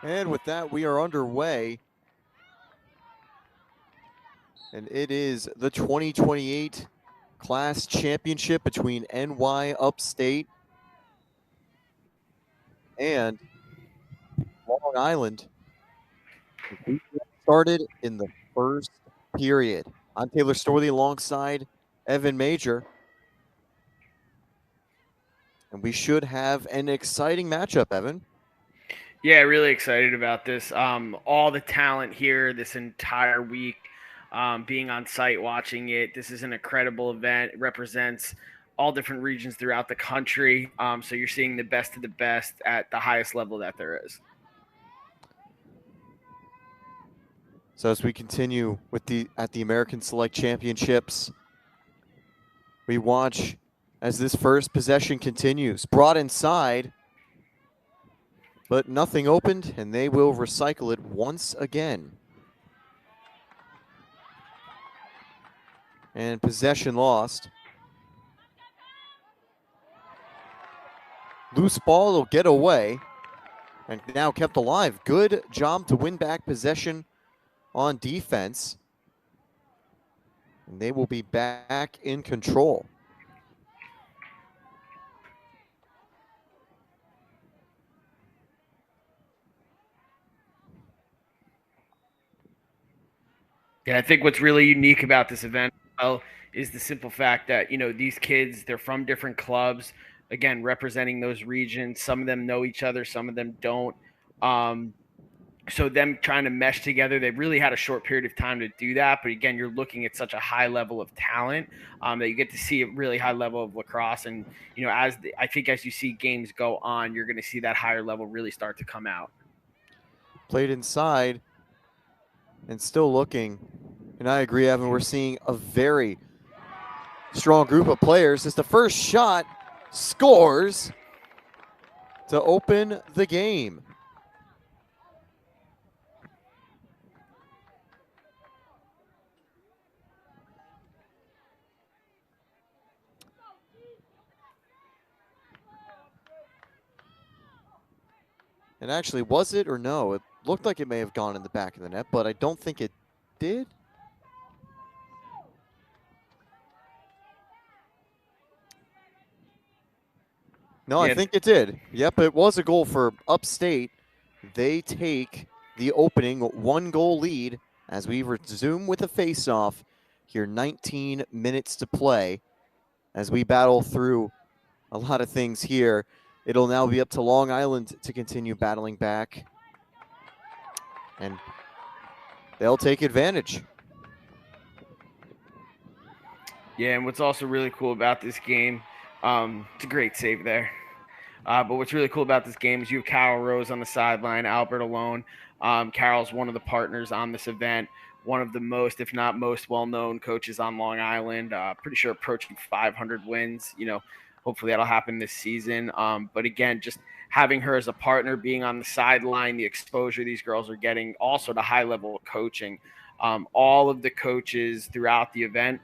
And with that, we are underway. And it is the 2028 Class Championship between NY Upstate and Long Island. We started in the first period. I'm Taylor Storley alongside Evan Major. And we should have an exciting matchup, Evan. Yeah, really excited about this. All the talent here this entire week, being on site watching it. This is an incredible event. It represents all different regions throughout the country. So you're seeing the best of the best at the highest level that there is. So as we continue with the American Select Championships, we watch as this first possession continues. Brought inside, but nothing opened, and they will recycle it once again. And possession lost. Loose ball will get away, and now kept alive. Good job to win back possession on defense. And they will be back in control. Yeah, I think what's really unique about this event is the simple fact that, these kids, they're from different clubs, again, representing those regions. Some of them know each other, some of them don't. So them trying to mesh together, they really had a short period of time to do that. But again, you're looking at such a high level of talent that you get to see a really high level of lacrosse. And, I think as you see games go on, you're going to see that higher level really start to come out. Played inside and still looking. And I agree, Evan, we're seeing a very strong group of players as the first shot scores to open the game. And actually, was it or no? It looked like it may have gone in the back of the net, but I don't think it did. No, I think it did. Yep, it was a goal for Upstate. They take the opening 1-goal lead as we resume with a face-off here. 19 minutes to play as we battle through a lot of things here. It'll now be up to Long Island to continue battling back. And they'll take advantage. Yeah, and what's also really cool about this game, it's a great save there. But what's really cool about this game is you have Carol Rose on the sideline, Albert alone. Carol's one of the partners on this event, one of the most, if not most, well-known coaches on Long Island. Pretty sure approaching 500 wins. Hopefully that'll happen this season. But again, just having her as a partner, being on the sideline, the exposure these girls are getting, also the high level of coaching. All of the coaches throughout the event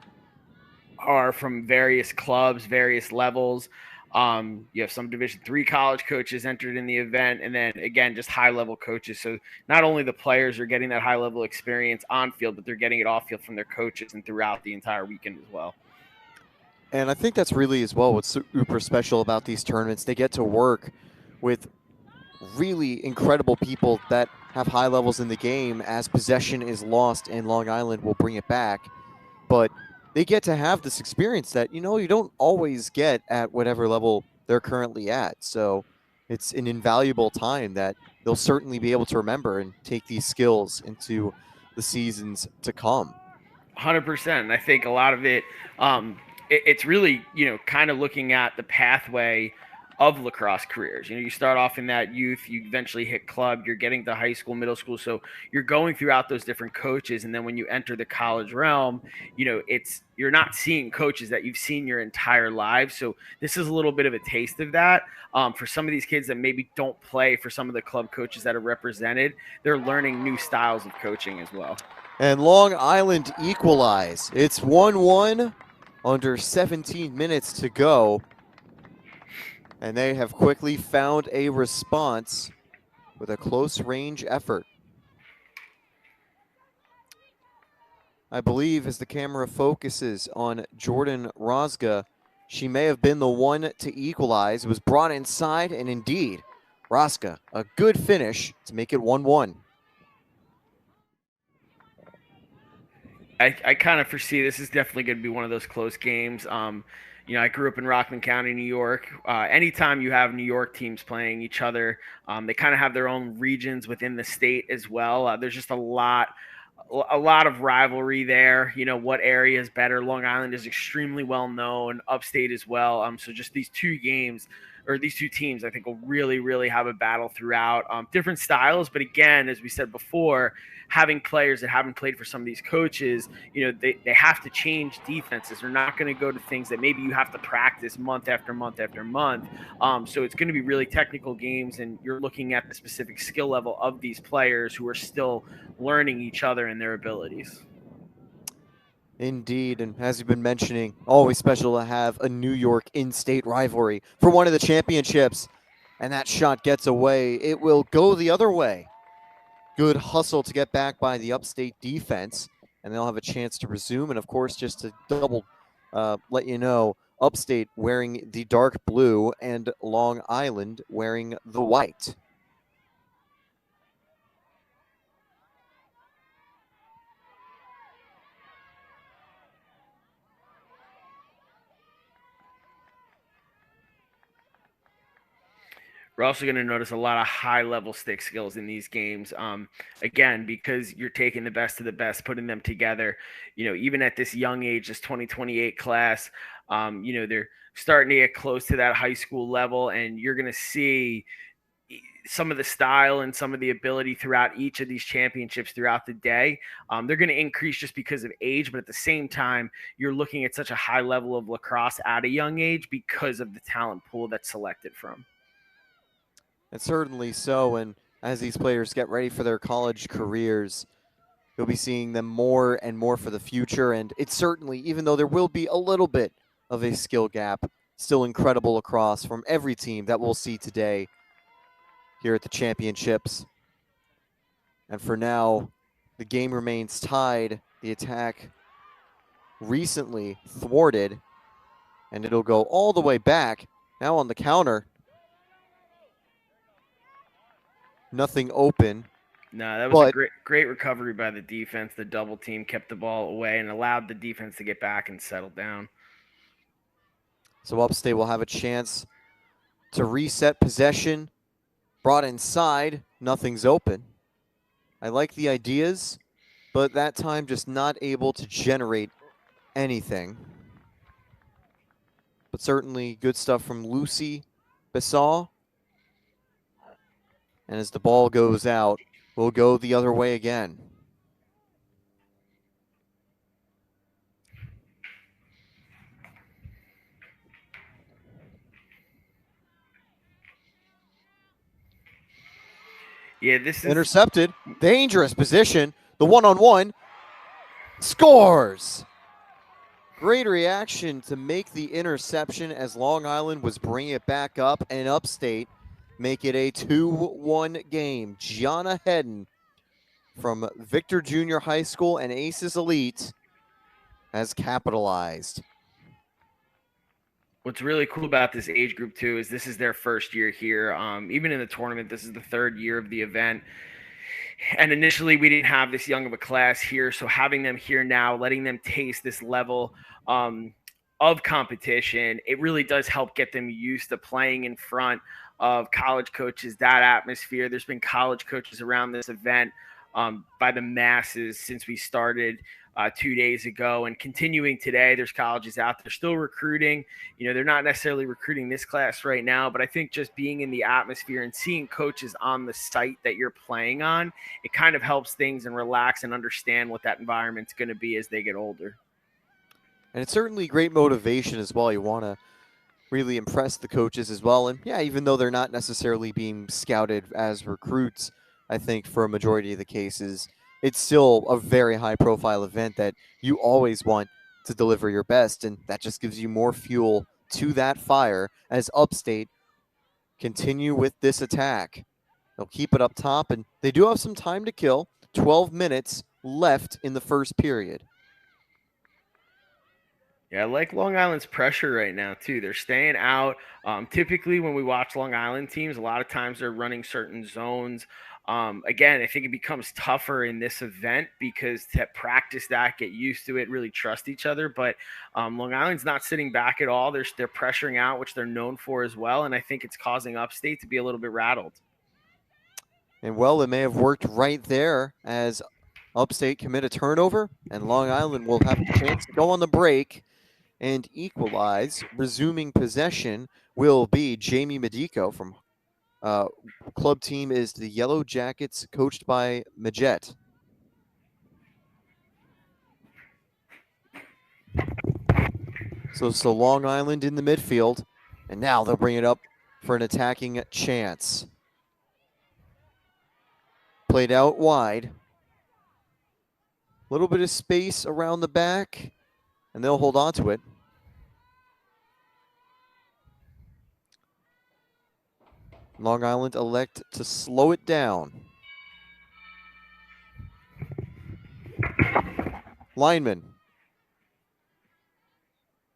are from various clubs, various levels. You have some Division III college coaches entered in the event, and then again, just high level coaches. So not only the players are getting that high level experience on field, but they're getting it off field from their coaches and throughout the entire weekend as well. And I think that's really as well what's super special about these tournaments. They get to work with really incredible people that have high levels in the game. As possession is lost and Long Island will bring it back, but they get to have this experience that, you don't always get at whatever level they're currently at. So it's an invaluable time that they'll certainly be able to remember and take these skills into the seasons to come. 100%. And I think a lot of it's really, kind of looking at the pathway of lacrosse careers. You start off in that youth, you eventually hit club, you're getting to high school, middle school. So you're going throughout those different coaches. And then when you enter the college realm, you're not seeing coaches that you've seen your entire life. So this is a little bit of a taste of that. For some of these kids that maybe don't play for some of the club coaches that are represented, they're learning new styles of coaching as well. And Long Island equalize. It's 1-1 under 17 minutes to go. And they have quickly found a response with a close range effort. I believe as the camera focuses on Jordan Rosga, she may have been the one to equalize. It was brought inside, and indeed, Rosga, a good finish to make it 1-1. I kind of foresee this is definitely going to be one of those close games. I grew up in Rockland County, New York. Anytime you have New York teams playing each other, they kind of have their own regions within the state as well. There's just a lot of rivalry there. What area is better? Long Island is extremely well known, Upstate as well. So just these two games or these two teams, I think, will really, really have a battle throughout. Different styles, but again, as we said before, having players that haven't played for some of these coaches, they have to change defenses. They're not going to go to things that maybe you have to practice month after month after month. So it's going to be really technical games, and you're looking at the specific skill level of these players who are still learning each other and their abilities. Indeed, and as you've been mentioning, always special to have a New York in-state rivalry for one of the championships. And that shot gets away. It will go the other way. Good hustle to get back by the Upstate defense, and they'll have a chance to resume. And of course, just to double let you know, Upstate wearing the dark blue and Long Island wearing the white. We're also going to notice a lot of high-level stick skills in these games. Again, because you're taking the best of the best, putting them together. Even at this young age, this 2028 class, they're starting to get close to that high school level, and you're going to see some of the style and some of the ability throughout each of these championships throughout the day. They're going to increase just because of age, but at the same time, you're looking at such a high level of lacrosse at a young age because of the talent pool that's selected from. And certainly so, and as these players get ready for their college careers, you'll be seeing them more and more for the future. And it's certainly, even though there will be a little bit of a skill gap, still incredible lacrosse from every team that we'll see today here at the championships. And for now, the game remains tied. The attack recently thwarted, and it'll go all the way back. Now on the counter. Nothing open. No, that was a great recovery by the defense. The double team kept the ball away and allowed the defense to get back and settle down. So Upstate will have a chance to reset possession. Brought inside, nothing's open. I like the ideas, but that time just not able to generate anything. But certainly good stuff from Lucy Bessau. And as the ball goes out, we'll go the other way again. Yeah, this is intercepted. Dangerous position. The one-on-one scores. Great reaction to make the interception as Long Island was bringing it back up, and Upstate make it a 2-1 game. Gianna Hedden from Victor Junior High School and Aces Elite has capitalized. What's really cool about this age group, too, is this is their first year here. Even in the tournament, this is the third year of the event. And initially, we didn't have this young of a class here. So having them here now, letting them taste this level of competition, it really does help get them used to playing in front of college coaches, that atmosphere. There's been college coaches around this event by the masses since we started 2 days ago, and continuing today. There's colleges out there still recruiting. They're not necessarily recruiting this class right now, but I think just being in the atmosphere and seeing coaches on the site that you're playing on, it kind of helps things and relax and understand what that environment's going to be as they get older. And it's certainly great motivation as well. You want to really impress the coaches as well. And yeah, even though they're not necessarily being scouted as recruits, I think for a majority of the cases, it's still a very high-profile event that you always want to deliver your best, and that just gives you more fuel to that fire as Upstate continue with this attack. They'll keep it up top, and they do have some time to kill. 12 minutes left in the first period. Yeah, I like Long Island's pressure right now, too. They're staying out. Typically, when we watch Long Island teams, a lot of times they're running certain zones. Again, I think it becomes tougher in this event because to practice that, get used to it, really trust each other. But Long Island's not sitting back at all. They're pressuring out, which they're known for as well. And I think it's causing Upstate to be a little bit rattled. And well, it may have worked right there as Upstate commit a turnover, and Long Island will have a chance to go on the break and equalize. Resuming possession will be Jamie Medico from club team is the Yellow Jackets, coached by Majet. So Long Island in the midfield, and now they'll bring it up for an attacking chance. Played out wide. A little bit of space around the back, and they'll hold on to it. Long Island elect to slow it down. Lineman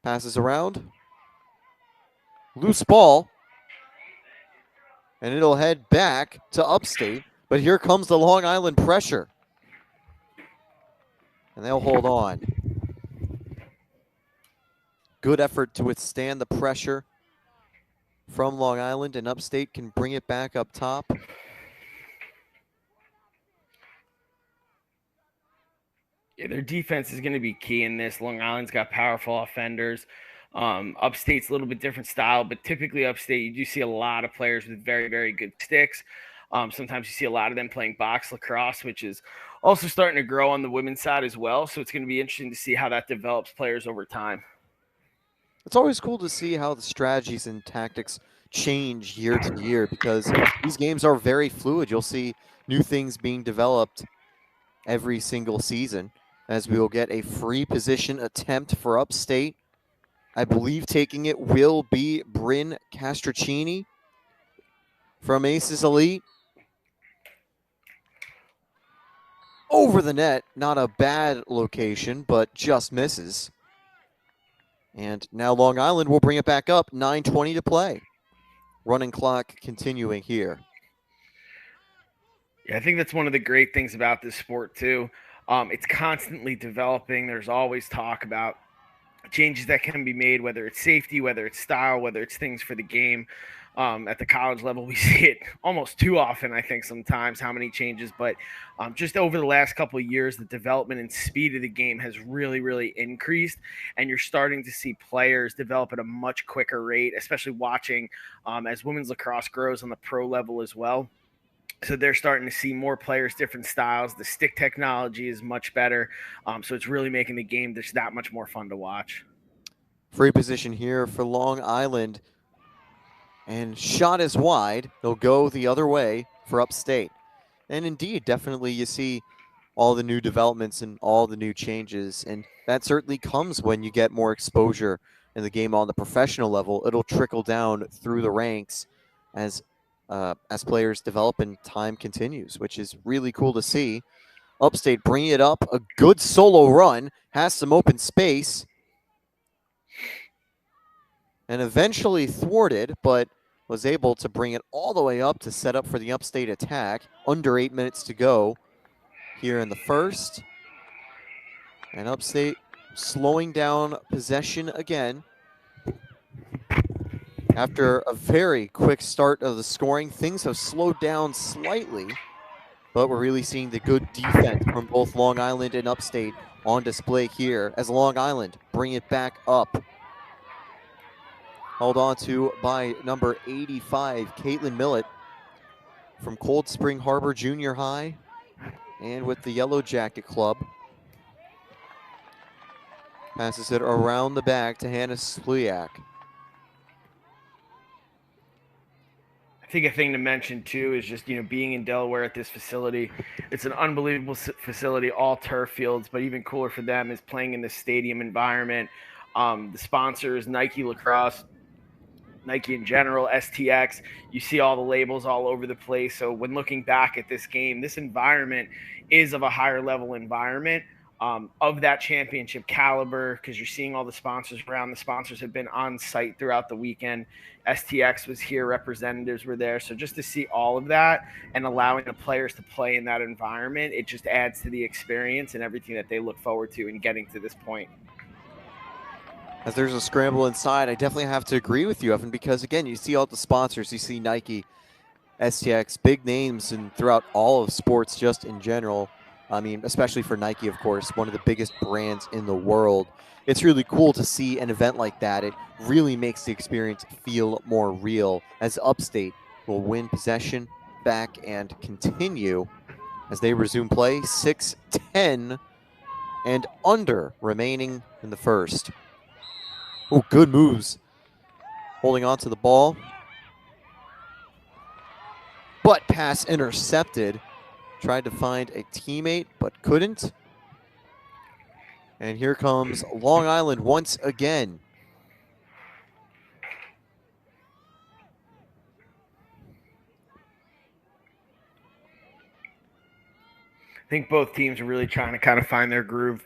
passes around. Loose ball. And it'll head back to Upstate. But here comes the Long Island pressure. And they'll hold on. Good effort to withstand the pressure from Long Island, and Upstate can bring it back up top. Yeah, their defense is going to be key in this. Long Island's got powerful offenders. Upstate's a little bit different style, but typically Upstate, you do see a lot of players with very, very good sticks. Sometimes you see a lot of them playing box lacrosse, which is also starting to grow on the women's side as well. So it's going to be interesting to see how that develops players over time. It's always cool to see how the strategies and tactics change year to year, because these games are very fluid. You'll see new things being developed every single season, as we will get a free position attempt for Upstate. I believe taking it will be Bryn Castrocini from Aces Elite. Over the net, not a bad location, but just misses. And now Long Island will bring it back up, 9:20 to play. Running clock continuing here. Yeah, I think that's one of the great things about this sport, too. It's constantly developing. There's always talk about changes that can be made, whether it's safety, whether it's style, whether it's things for the game. At the college level, we see it almost too often, I think, sometimes, how many changes. But just over the last couple of years, the development and speed of the game has really, really increased. And you're starting to see players develop at a much quicker rate, especially watching as women's lacrosse grows on the pro level as well. So they're starting to see more players, different styles. The stick technology is much better. So it's really making the game just that much more fun to watch. Free position here for Long Island. And shot is wide. They'll go the other way for Upstate. And indeed, definitely you see all the new developments and all the new changes. And that certainly comes when you get more exposure in the game on the professional level. It'll trickle down through the ranks as players develop and time continues, which is really cool to see. Upstate bringing it up. A good solo run. Has some open space. And eventually thwarted, but was able to bring it all the way up to set up for the Upstate attack. Under 8 minutes to go here in the first. And Upstate slowing down possession again. After a very quick start of the scoring, things have slowed down slightly, but we're really seeing the good defense from both Long Island and Upstate on display here as Long Island bring it back up. Held on to by number 85, Caitlin Millett from Cold Spring Harbor Junior High and with the Yellow Jacket Club. Passes it around the back to Hannah Spliak. I think a thing to mention too is just being in Delaware at this facility. It's an unbelievable facility, all turf fields, but even cooler for them is playing in the stadium environment. The sponsors, Nike Lacrosse, Nike in general, STX. You see all the labels all over the place. So when looking back at this game, this environment is of a higher level environment. Of that championship caliber, because you're seeing all the sponsors around. The sponsors have been on site throughout the weekend. STX was here, representatives were there. So just to see all of that and allowing the players to play in that environment, it just adds to the experience and everything that they look forward to in getting to this point. As there's a scramble inside, I definitely have to agree with you, Evan, because again, you see all the sponsors, you see Nike, STX, big names, and throughout all of sports just in general. I mean, especially for Nike, of course, one of the biggest brands in the world. It's really cool to see an event like that. It really makes the experience feel more real, as Upstate will win possession back and continue as they resume play. 6:10 and under remaining in the first. Oh, good moves. Holding on to the ball. But pass intercepted. Tried to find a teammate, but couldn't. And here comes Long Island once again. I think both teams are really trying to kind of find their groove.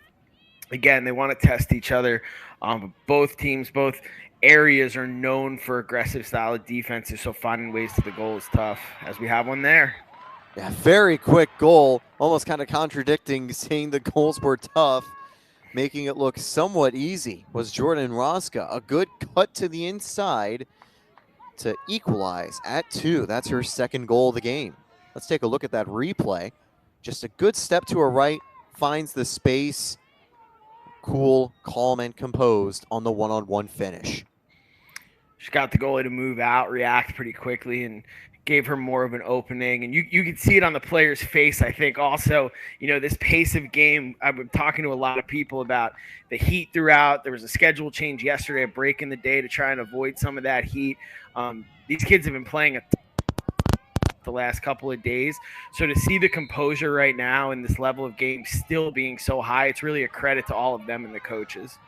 Again, they want to test each other. Both teams, both areas are known for aggressive style of defenses, so finding ways to the goal is tough, as we have one there. Yeah, very quick goal, almost kind of contradicting saying the goals were tough, making it look somewhat easy, was Jordan Rosca. A good cut to the inside to equalize at 2. That's her second goal of the game. Let's take a look at that replay. Just a good step to her right, finds the space. Cool, calm, and composed on the one-on-one finish. She got the goalie to move out, react pretty quickly, and gave her more of an opening. And you could see it on the player's face, I think. Also, this pace of game, I've been talking to a lot of people about the heat throughout. There was a schedule change yesterday, a break in the day to try and avoid some of that heat. These kids have been playing the last couple of days. So to see the composure right now and this level of game still being so high, it's really a credit to all of them and the coaches.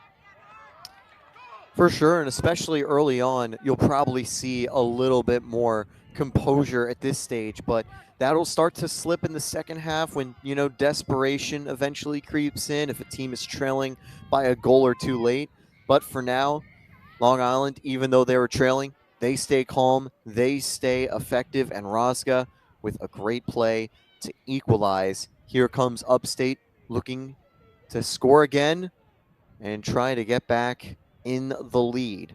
For sure, and especially early on, you'll probably see a little bit more composure at this stage, but that'll start to slip in the second half when, desperation eventually creeps in if a team is trailing by a goal or two late. But for now, Long Island, even though they were trailing, they stay calm, they stay effective, and Rosca with a great play to equalize. Here comes Upstate looking to score again and try to get back in the lead.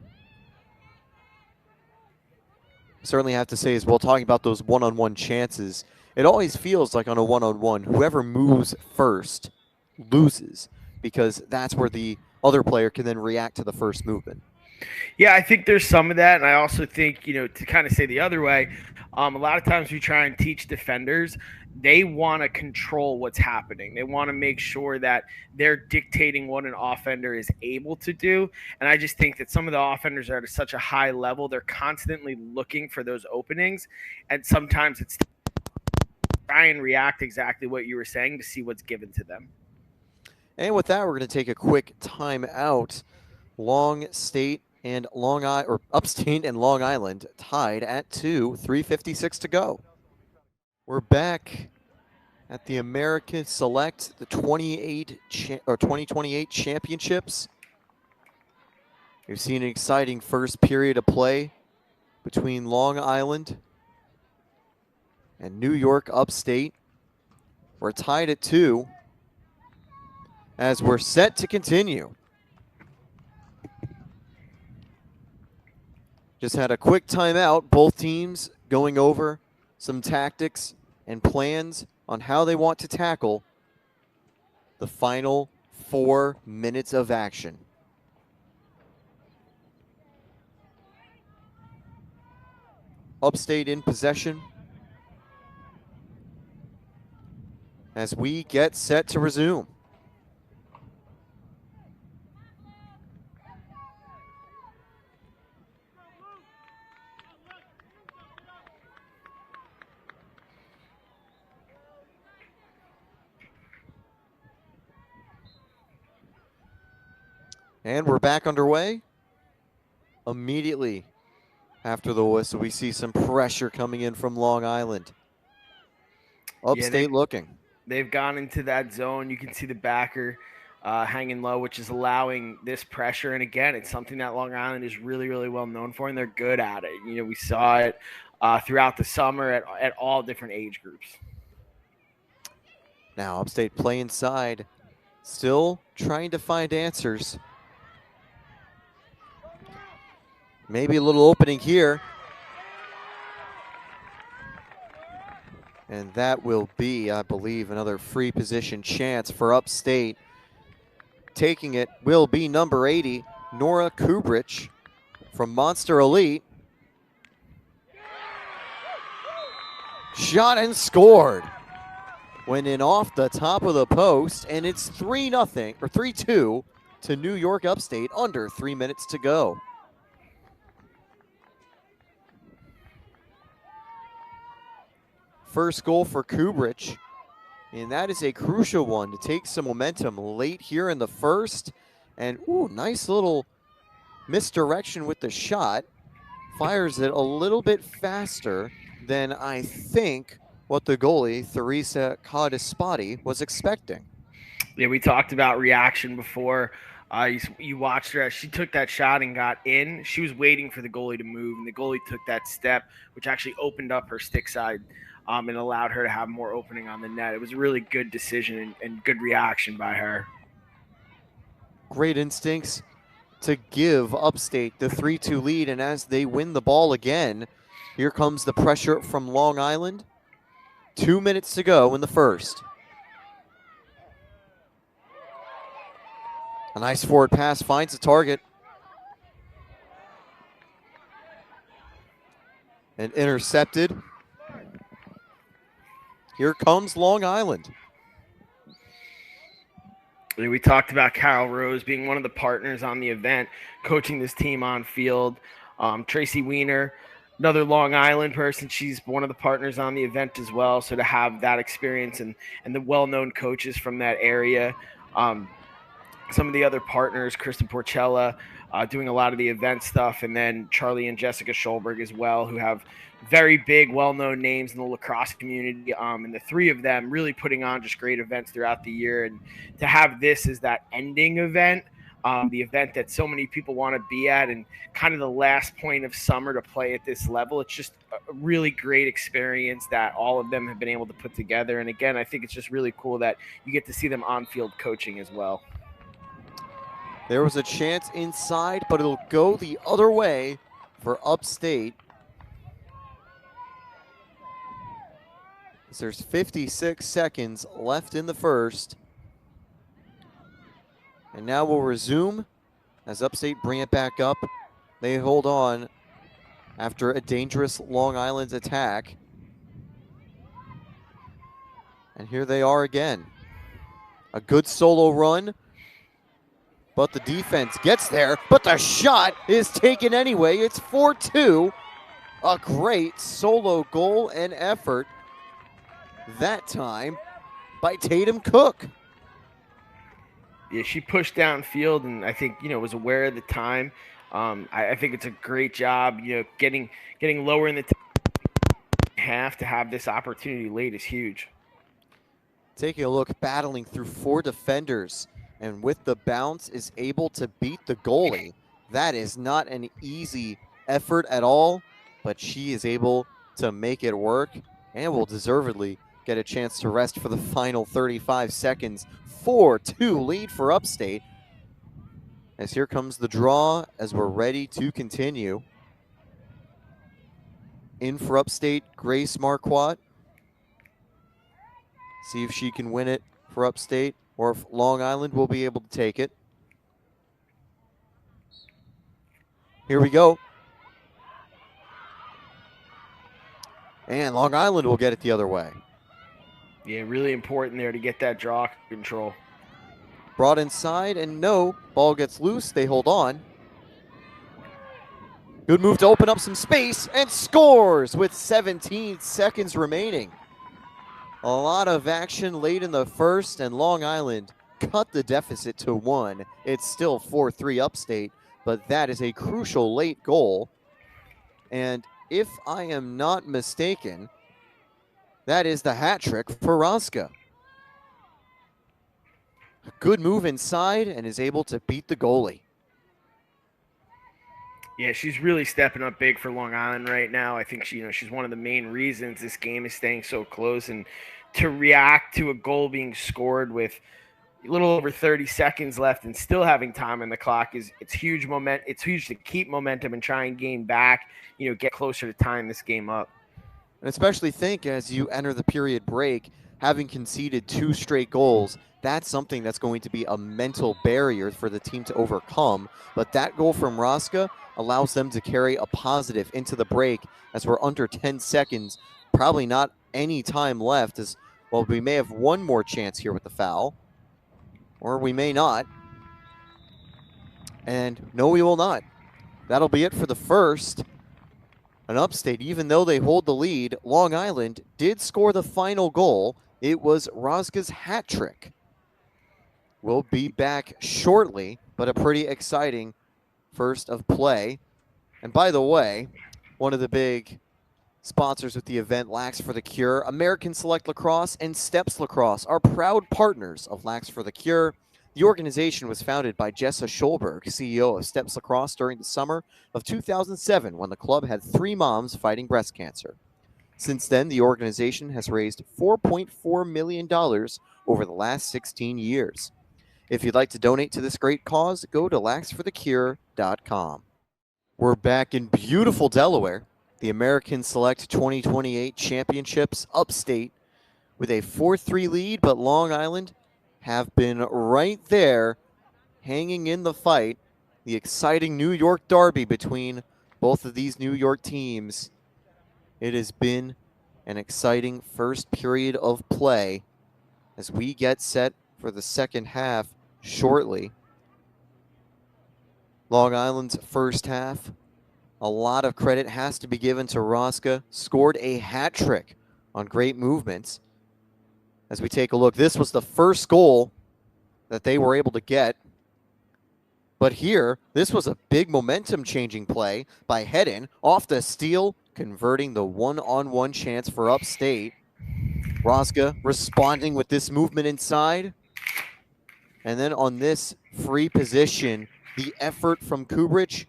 Certainly have to say as well, talking about those one-on-one chances, it always feels like on a one-on-one, whoever moves first loses, because that's where the other player can then react to the first movement. Yeah, I think there's some of that. And I also think, to kind of say the other way, a lot of times we try and teach defenders, they want to control what's happening. They want to make sure that they're dictating what an offender is able to do. And I just think that some of the offenders are at such a high level, they're constantly looking for those openings. And sometimes it's try and react exactly what you were saying to see what's given to them. And with that, we're going to take a quick time out. Upstate and Long Island tied at 2, 3:56 to go. We're back at the American Select, the 2028 championships. We've seen an exciting first period of play between Long Island and New York Upstate. We're tied at 2 as we're set to continue. Just had a quick timeout. Both teams going over some tactics and plans on how they want to tackle the final 4 minutes of action. Upstate in possession as we get set to resume. And we're back underway. Immediately After the whistle, we see some pressure coming in from Long Island. Upstate looking. They've gone into that zone. You can see the backer hanging low, which is allowing this pressure. And again, it's something that Long Island is really, really well known for, and they're good at it. You know, we saw it throughout the summer at all different age groups. Now Upstate play inside, still trying to find answers. Maybe a little opening here. And that will be, I believe, another free position chance for Upstate. Taking it will be number 80, Nora Kubrich from Monster Elite. Shot and scored. Went in off the top of the post, and it's 3-0 or 3-2 to New York Upstate, under 3 minutes to go. First goal for Kubrich, and that is a crucial one to take some momentum late here in the first. And ooh, nice little misdirection with the shot. Fires it a little bit faster than I think what the goalie, Theresa Codispati, was expecting. Yeah, we talked about reaction before. You watched her as she took that shot and got in. She was waiting for the goalie to move, and the goalie took that step, which actually opened up her stick side and allowed her to have more opening on the net. It was a really good decision and good reaction by her. Great instincts to give Upstate the 3-2 lead, and as they win the ball again, here comes the pressure from Long Island. 2 minutes to go in the first. A nice forward pass finds the target. And intercepted. Here comes Long Island. We talked about Carol Rose being one of the partners on the event, coaching this team on field. Tracy Weiner, another Long Island person, she's one of the partners on the event as well. So to have that experience and the well-known coaches from that area, some of the other partners, Kristen Porcella, doing a lot of the event stuff, and then Charlie and Jessica Schulberg as well, who have very big, well-known names in the lacrosse community, and the three of them really putting on just great events throughout the year. And to have this as that ending event, the event that so many people want to be at, and kind of the last point of summer to play at this level, it's just a really great experience that all of them have been able to put together. And again, I think it's just really cool that you get to see them on-field coaching as well. There was a chance inside, but it'll go the other way for Upstate. There's 56 seconds left in the first. And now we'll resume as Upstate bring it back up. They hold on after a dangerous Long Island attack. And here they are again. A good solo run. But the defense gets there, but the shot is taken anyway. It's 4-2. A great solo goal and effort, that time by Tatum Cook. Yeah, she pushed downfield, and I think, was aware of the time. I think it's a great job, getting lower in the half to have this opportunity late is huge. Taking a look, battling through 4 defenders, and with the bounce is able to beat the goalie. That is not an easy effort at all, but she is able to make it work and will deservedly get a chance to rest for the final 35 seconds. 4-2 lead for Upstate. As here comes the draw as we're ready to continue. In for Upstate, Grace Marquardt. See if she can win it for Upstate, or if Long Island will be able to take it. Here we go. And Long Island will get it the other way. Yeah, really important there to get that draw control. Brought inside, and no, ball gets loose. They hold on. Good move to open up some space, and scores with 17 seconds remaining. A lot of action late in the first, and Long Island cut the deficit to 1. It's still 4-3 Upstate, but that is a crucial late goal. And if I am not mistaken, that is the hat trick for Roska. A good move inside and is able to beat the goalie. Yeah, she's really stepping up big for Long Island right now. I think she's one of the main reasons this game is staying so close, and to react to a goal being scored with a little over 30 seconds left and still having time on the clock it's huge It's huge to keep momentum and try and gain back, get closer to tying this game up. And especially think as you enter the period break, having conceded 2 straight goals, that's something that's going to be a mental barrier for the team to overcome. But that goal from Roska allows them to carry a positive into the break as we're under 10 seconds, probably not any time left, as well, we may have one more chance here with the foul, or we may not. And no, we will not. That'll be it for the first. And Upstate, even though they hold the lead, Long Island did score the final goal. It was Roska's hat trick. We'll be back shortly, but a pretty exciting first of play. And by the way, one of the big sponsors with the event, Lax for the Cure, American Select Lacrosse, and Steps Lacrosse are proud partners of Lax for the Cure. The organization was founded by Jessa Schulberg, CEO of Steps Lacrosse, during the summer of 2007 when the club had 3 moms fighting breast cancer. Since then, the organization has raised $4.4 million over the last 16 years. If you'd like to donate to this great cause, go to laxforthecure.com. We're back in beautiful Delaware, the American Select 2028 Championships, Upstate, with a 4-3 lead, but Long Island have been right there hanging in the fight. The exciting New York derby between both of these New York teams. It has been an exciting first period of play as we get set for the second half shortly. Long Island's first half, a lot of credit has to be given to Roska. Scored a hat trick on great movements. As we take a look, this was the first goal that they were able to get. But here, this was a big momentum-changing play by Hedden off the steal, converting the one-on-one chance for Upstate. Roska responding with this movement inside. And then on this free position, the effort from Kubrich,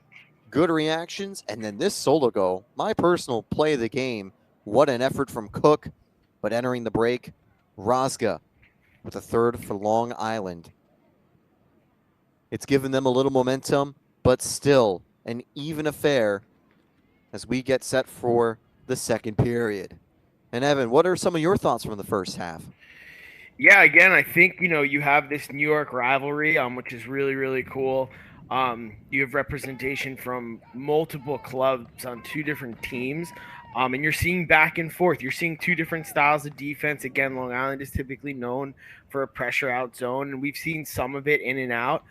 good reactions, and then this solo goal, my personal play of the game. What an effort from Cook, but entering the break, Roska with a third for Long Island. It's given them a little momentum, but still an even affair as we get set for the second period. And Evan, what are some of your thoughts from the first half? Yeah, again, I think, you have this New York rivalry, which is really, really cool. You have representation from multiple clubs on 2 different teams. And you're seeing back and forth. You're seeing 2 different styles of defense. Again, Long Island is typically known for a pressure out zone, and we've seen some of it in and out.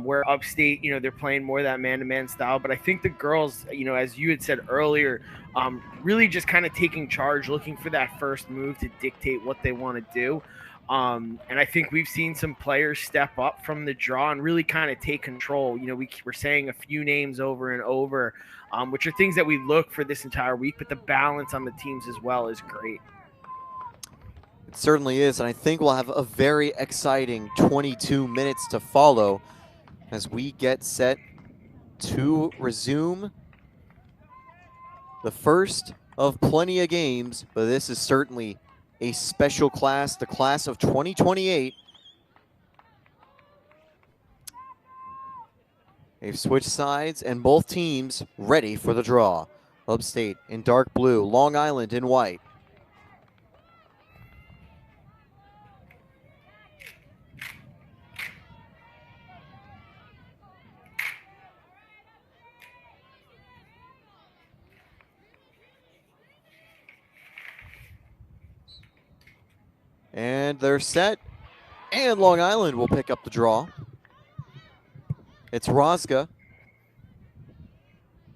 Where Upstate, they're playing more that man-to-man style. But I think the girls, as you had said earlier, really just kind of taking charge, looking for that first move to dictate what they want to do. And I think we've seen some players step up from the draw and really kind of take control. We're saying a few names over and over, which are things that we look for this entire week, but the balance on the teams as well is great. It certainly is, and I think we'll have a very exciting 22 minutes to follow as we get set to resume the first of plenty of games, but this is certainly a special class, the class of 2028. They've switched sides, and both teams ready for the draw. Upstate in dark blue, Long Island in white. And they're set, and Long Island will pick up the draw. It's Roska.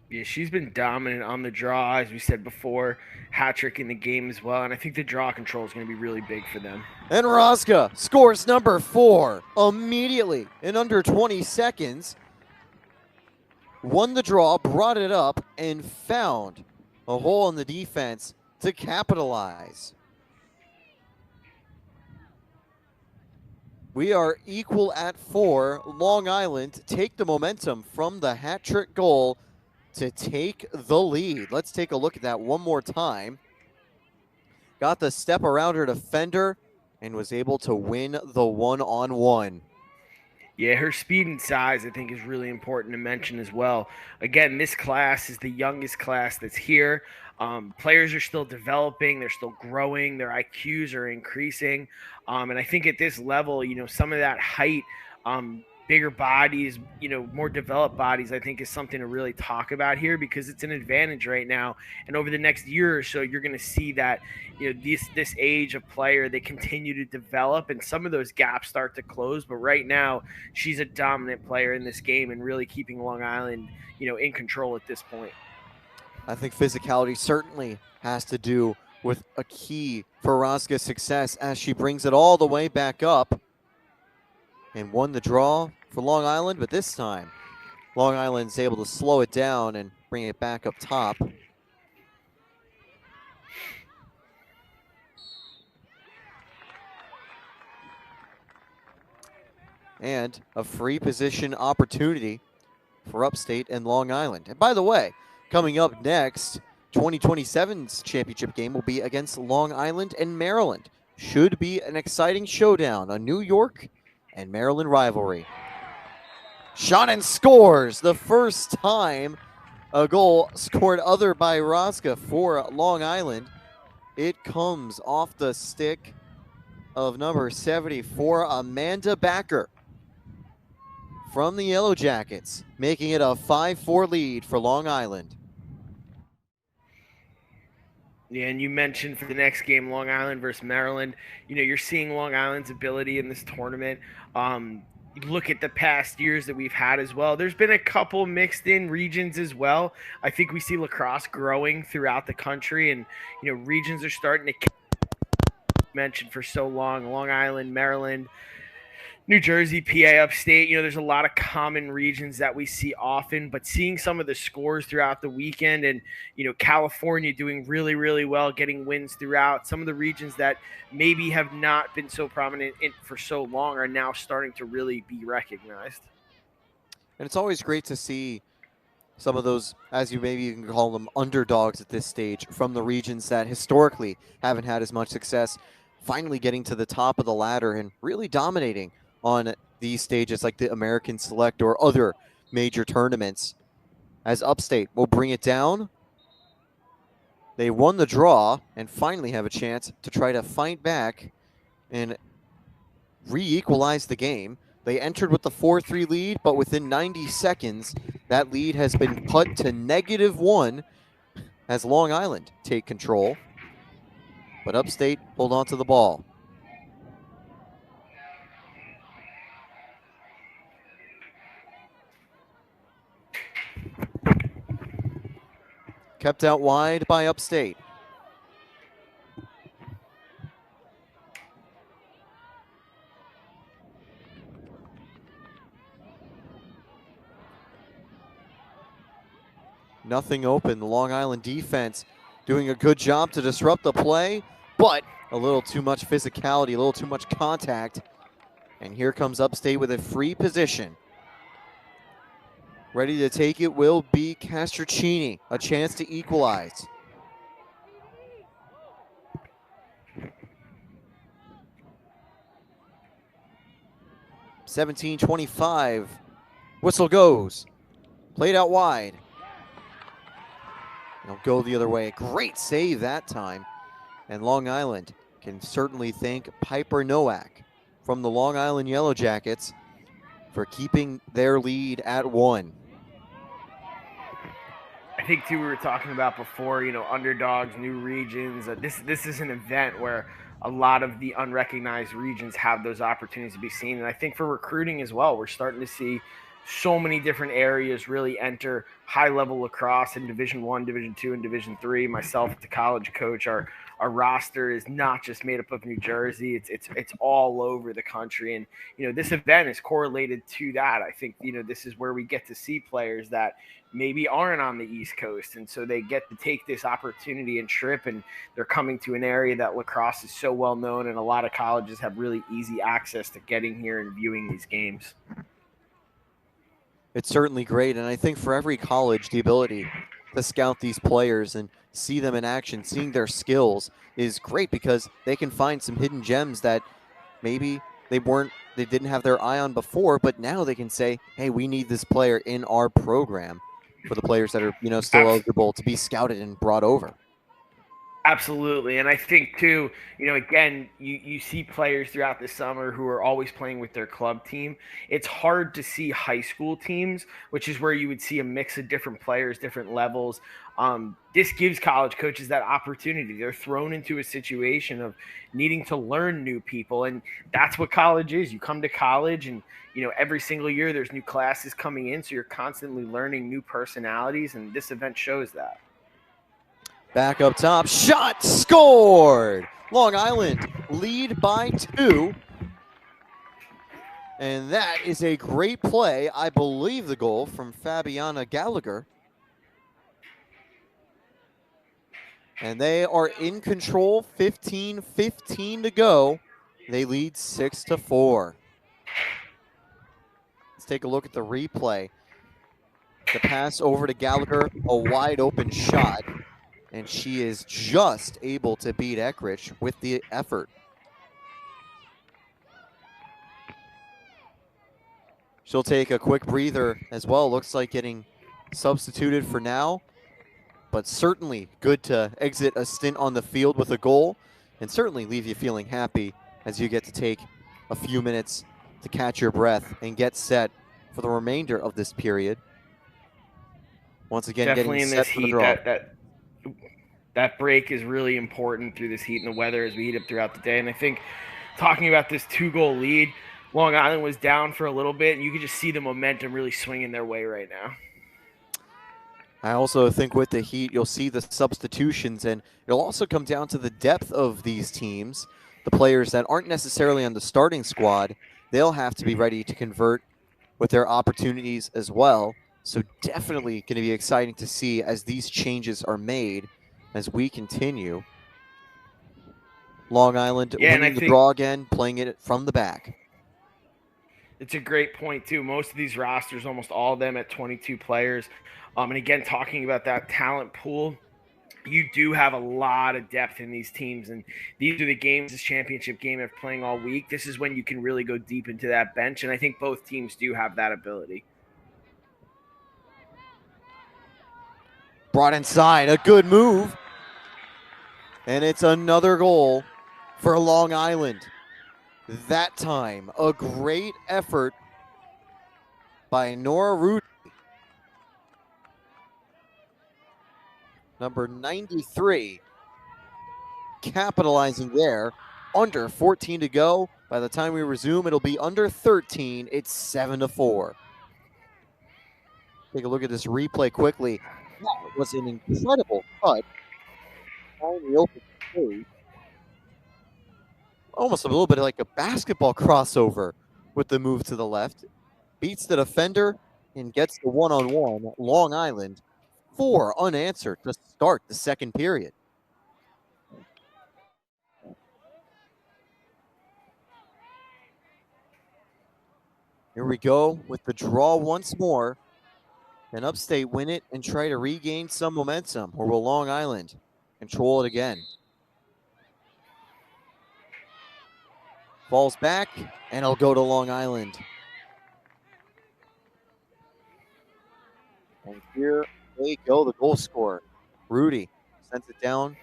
Yeah, she's been dominant on the draw, as we said before. Hat trick in the game as well, and I think the draw control is going to be really big for them. And Roska scores number 4 immediately in under 20 seconds. won the draw, brought it up, and found a hole in the defense to capitalize. We are equal at 4. Long Island take the momentum from the hat trick goal to take the lead. Let's take a look at that one more time. Got the step around her defender and was able to win the one-on-one. Yeah, her speed and size, I think, is really important to mention as well. Again, this class is the youngest class that's here. Players are still developing, they're still growing, their IQs are increasing. And I think at this level, some of that height, bigger bodies, more developed bodies, I think is something to really talk about here because it's an advantage right now. And over the next year or so, you're going to see that, this age of player, they continue to develop and some of those gaps start to close. But right now, she's a dominant player in this game and really keeping Long Island, in control at this point. I think physicality certainly has to do with a key for Raska's success as she brings it all the way back up and won the draw for Long Island, but this time Long Island's able to slow it down and bring it back up top. And a free position opportunity for Upstate and Long Island. And by the way, coming up next, 2027's championship game will be against Long Island and Maryland. Should be an exciting showdown, a New York and Maryland rivalry. Shannon scores the first time a goal scored other by Raska for Long Island. It comes off the stick of number 74, Amanda Backer from the Yellow Jackets, making it a 5-4 lead for Long Island. Yeah, and you mentioned for the next game, Long Island versus Maryland. You're seeing Long Island's ability in this tournament. You look at the past years that we've had as well. There's been a couple mixed in regions as well. I think we see lacrosse growing throughout the country, and regions are starting to mention for so long. Long Island, Maryland, New Jersey, PA, Upstate, there's a lot of common regions that we see often, but seeing some of the scores throughout the weekend and, California doing really, really well, getting wins throughout. Some of the regions that maybe have not been so prominent for so long are now starting to really be recognized. And it's always great to see some of those, as you can call them, underdogs at this stage from the regions that historically haven't had as much success, finally getting to the top of the ladder and really dominating on these stages like the American Select or other major tournaments. As Upstate will bring it down. They won the draw and finally have a chance to try to fight back and re-equalize the game. They entered with the 4-3 lead, but within 90 seconds, that lead has been cut to -1 as Long Island take control. But Upstate hold on to the ball. Kept out wide by Upstate. Nothing open. The Long Island defense doing a good job to disrupt the play, but a little too much physicality, a little too much contact. And here comes Upstate with a free position. Ready to take it will be Castrocini, a chance to equalize. (17:25). Whistle goes. Played out wide. It'll go the other way. Great save that time. And Long Island can certainly thank Piper Nowak from the Long Island Yellow Jackets for keeping their lead at 1. I think too, we were talking about before, underdogs, new regions. This is an event where a lot of the unrecognized regions have those opportunities to be seen. And I think for recruiting as well, we're starting to see so many different areas really enter high-level lacrosse in Division I, Division II, and Division III. Myself, the college coach, our roster is not just made up of New Jersey. It's all over the country, and this event is correlated to that. I think this is where we get to see players that maybe aren't on the East Coast, and so they get to take this opportunity and trip, and they're coming to an area that lacrosse is so well known, and a lot of colleges have really easy access to getting here and viewing these games. It's certainly great, and I think for every college, the ability to scout these players and see them in action, seeing their skills is great because they can find some hidden gems that maybe they didn't have their eye on before, but now they can say, hey, we need this player in our program for the players that are, still eligible to be scouted and brought over. Absolutely. And I think too, again, you see players throughout the summer who are always playing with their club team. It's hard to see high school teams, which is where you would see a mix of different players, different levels. This gives college coaches that opportunity. They're thrown into a situation of needing to learn new people. And that's what college is. You come to college and, every single year there's new classes coming in. So you're constantly learning new personalities. And this event shows that. Back up top, shot scored! Long Island lead by 2. And that is a great play. I believe the goal from Fabiana Gallagher. And they are in control, 15-15 to go. They lead 6-4. Let's take a look at the replay. The pass over to Gallagher, a wide open shot. And she is just able to beat Eckrich with the effort. She'll take a quick breather as well. Looks like getting substituted for now. But certainly good to exit a stint on the field with a goal. And certainly leave you feeling happy as you get to take a few minutes to catch your breath and get set for the remainder of this period. Once again, definitely getting in set this for the heat, draw. that break is really important through this heat and the weather as we heat up throughout the day. And I think talking about this 2-goal lead, Long Island was down for a little bit, and you could just see the momentum really swinging their way right now. I also think with the heat, you'll see the substitutions, and it'll also come down to the depth of these teams. The players that aren't necessarily on the starting squad, they'll have to be ready to convert with their opportunities as well. So definitely going to be exciting to see as these changes are made as we continue. Long Island winning the draw again, playing it from the back. It's a great point, too. Most of these rosters, almost all of them at 22 players. And again, talking about that talent pool, you do have a lot of depth in these teams. And these are the games, this championship game of playing all week. This is when you can really go deep into that bench. And I think both teams do have that ability. Brought inside, a good move. And it's another goal for Long Island. That time, a great effort by Nora Rudy. Number 93, capitalizing there. Under 14 to go. By the time we resume, it'll be under 13. It's 7-4. Take a look at this replay quickly. That was an incredible cut. Finally open space. Almost a little bit like a basketball crossover with the move to the left. Beats the defender and gets the one-on-one. Long Island, 4 unanswered to start the second period. Here we go with the draw once more. Can Upstate win it and try to regain some momentum, or will Long Island control it again? Falls back, and it'll go to Long Island. And here they go, the goal scorer. Rudy sends it down,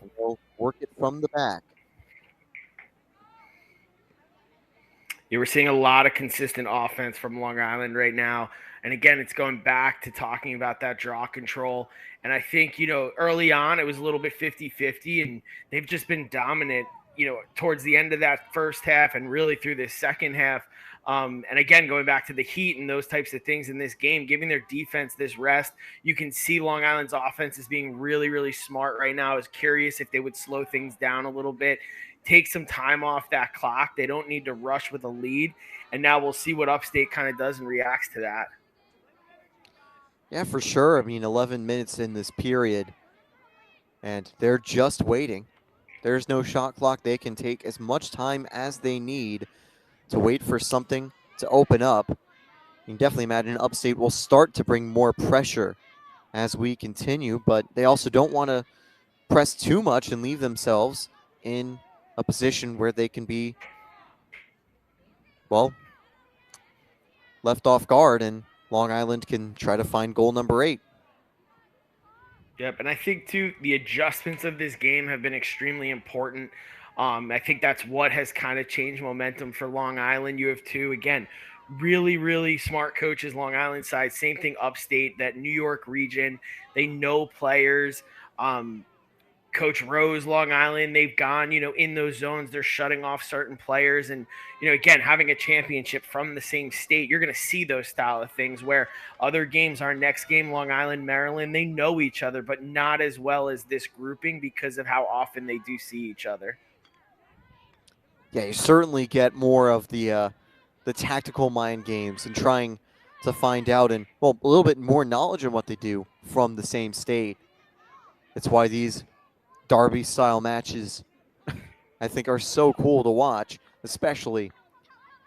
and they'll work it from the back. Yeah, we're seeing a lot of consistent offense from Long Island right now. And again, it's going back to talking about that draw control. And I think, early on, it was a little bit 50-50, and they've just been dominant, towards the end of that first half and really through this second half. And again, going back to the heat and those types of things in this game, giving their defense this rest, you can see Long Island's offense is being really, really smart right now. I was curious if they would slow things down a little bit, take some time off that clock. They don't need to rush with a lead. And now we'll see what Upstate kind of does and reacts to that. Yeah, for sure. I mean, 11 minutes in this period, and they're just waiting. There's no shot clock. They can take as much time as they need to wait for something to open up. You can definitely imagine Upstate will start to bring more pressure as we continue, but they also don't want to press too much and leave themselves in a position where they can be, well, left off guard, and Long Island can try to find goal number 8. Yep, and I think too the adjustments of this game have been extremely important. I think that's what has kind of changed momentum for Long Island. You have two, again, really, really smart coaches, Long Island side. Same thing Upstate, that New York region. They know players. Coach Rose, Long Island, they've gone, in those zones, they're shutting off certain players. And, again, having a championship from the same state, you're going to see those style of things where other games, our next game, Long Island, Maryland, they know each other, but not as well as this grouping because of how often they do see each other. Yeah, you certainly get more of the tactical mind games and trying to find out and, well, a little bit more knowledge on what they do from the same state. It's why these Derby-style matches, I think, are so cool to watch, especially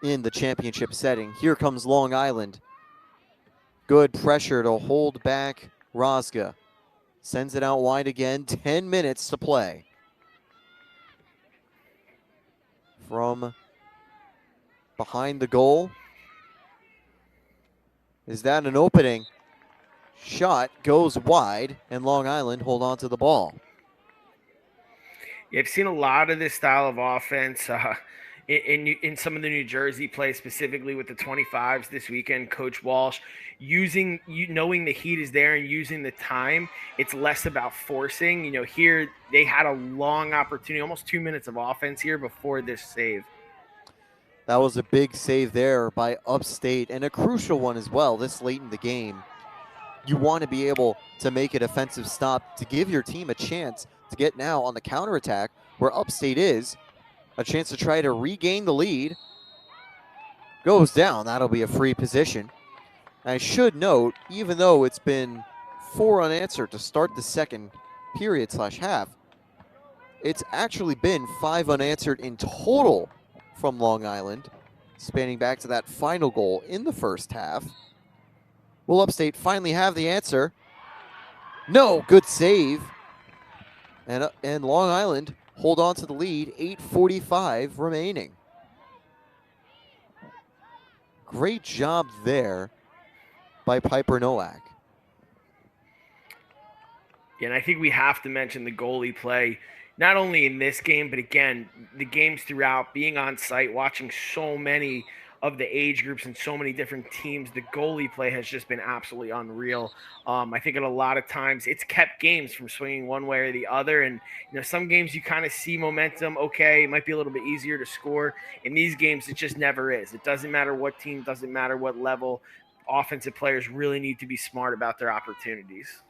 in the championship setting. Here comes Long Island. Good pressure to hold back Rosga. Sends it out wide again. 10 minutes to play. From behind the goal. Is that an opening? Shot goes wide, and Long Island hold on to the ball. Yeah, I've seen a lot of this style of offense in some of the New Jersey play, specifically with the 25s this weekend. Coach Walsh knowing the heat is there and using the time. It's less about forcing. Here they had a long opportunity, almost 2 minutes of offense here before this save. That was a big save there by Upstate, and a crucial one as well this late in the game. You want to be able to make a defensive stop to give your team a chance to get now on the counterattack where Upstate is. A chance to try to regain the lead. Goes down. That'll be a free position. I should note, even though it's been 4 unanswered to start the second period/half, it's actually been 5 unanswered in total from Long Island, spanning back to that final goal in the first half. Will Upstate finally have the answer? No, good save. And Long Island hold on to the lead, 8:45 remaining. Great job there by Piper Nowak. Yeah, and I think we have to mention the goalie play, not only in this game, but again, the games throughout, being on site, watching so many of the age groups and so many different teams. The goalie play has just been absolutely unreal. I think at a lot of times it's kept games from swinging one way or the other. And, some games you kind of see momentum. Okay, it might be a little bit easier to score. In these games, it just never is. It doesn't matter what team, doesn't matter what level. Offensive players really need to be smart about their opportunities.